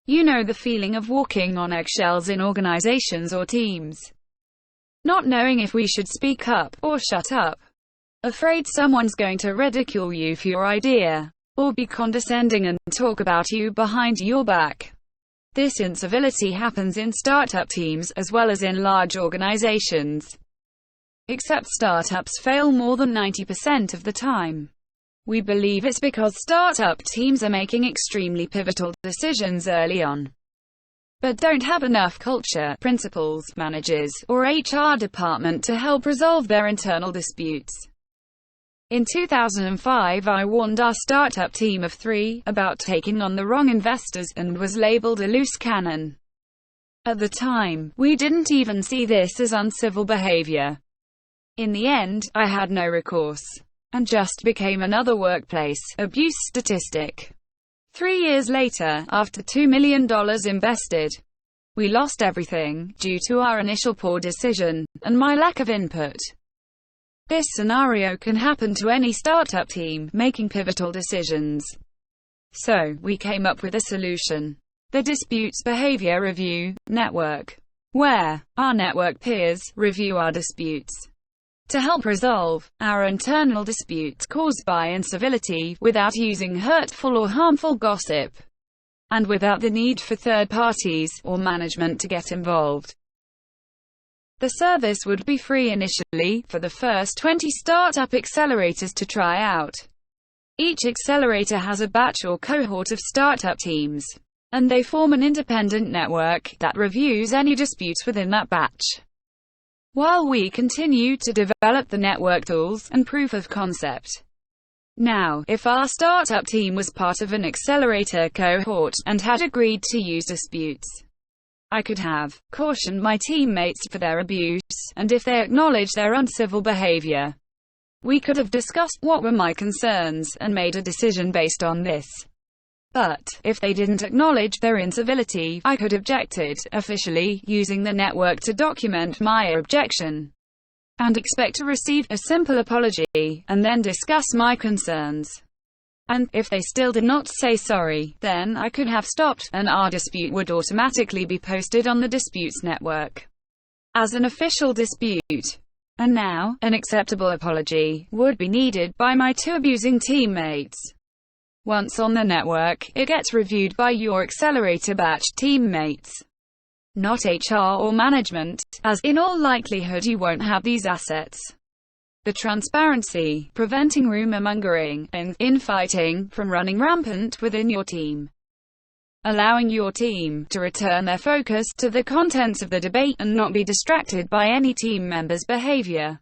You know the feeling of walking on eggshells in organizations or teams. Not knowing if we should speak up, or shut up. Afraid someone's going to ridicule you for your idea, or be condescending and talk about you behind your back. This incivility happens in startup teams, as well as in large organizations. Except startups fail more than 90% of the time. We believe it's because startup teams are making extremely pivotal decisions early on, but don't have enough culture, principals, managers, or HR department to help resolve their internal disputes. In 2005, I warned our startup team of 3 about taking on the wrong investors and was labeled a loose cannon. At the time, we didn't even see this as uncivil behavior. In the end, I had no recourse, and just became another workplace abuse statistic. 3 years later, after $2 million invested, we lost everything, due to our initial poor decision, and my lack of input. This scenario can happen to any startup team, making pivotal decisions. So, we came up with a solution. The Disputz Behavior Review Network, where our network peers review our disputes to help resolve our internal disputes caused by incivility, without using hurtful or harmful gossip, and without the need for third parties or management to get involved. The service would be free initially, for the first 20 startup accelerators to try out. Each accelerator has a batch or cohort of startup teams, and they form an independent network that reviews any disputes within that batch, while we continue to develop the network tools and proof of concept. Now, if our startup team was part of an accelerator cohort, and had agreed to use disputes, I could have cautioned my teammates for their abuse, and if they acknowledged their uncivil behavior, we could have discussed what were my concerns, and made a decision based on this. But, if they didn't acknowledge their incivility, I could objected, officially, using the network to document my objection, and expect to receive a simple apology, and then discuss my concerns. And, if they still did not say sorry, then I could have stopped, and our dispute would automatically be posted on the Disputz Network as an official dispute. And now, an acceptable apology would be needed by my 2 abusing teammates. Once on the network, it gets reviewed by your accelerator batch teammates, not HR or management, as in all likelihood you won't have these assets. The transparency, preventing rumor-mongering and infighting from running rampant within your team, allowing your team to return their focus to the contents of the debate and not be distracted by any team member's behavior.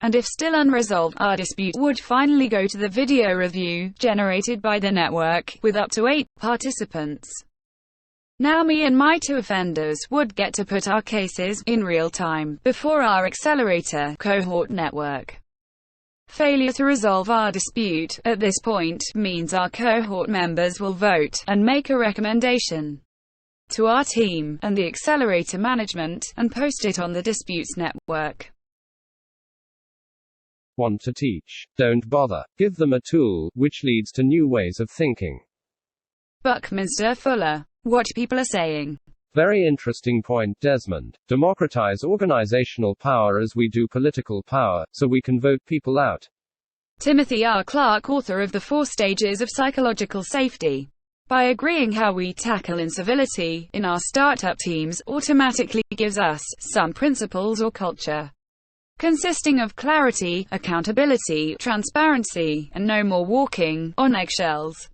And if still unresolved, our dispute would finally go to the video review, generated by the network, with up to 8 participants. Now me and my 2 offenders would get to put our cases in real time, before our accelerator cohort network. Failure to resolve our dispute, at this point, means our cohort members will vote, and make a recommendation to our team, and the accelerator management, and post it on the Disputz Network. Want to teach? Don't bother. Give them a tool, which leads to new ways of thinking. Buckminster Fuller. What people are saying. Very interesting point, Desmond. Democratize organizational power as we do political power, so we can vote people out. Timothy R. Clark, author of The 4 Stages of Psychological Safety. By agreeing how we tackle incivility in our startup teams automatically gives us some principles or culture, consisting of clarity, accountability, transparency, and no more walking on eggshells.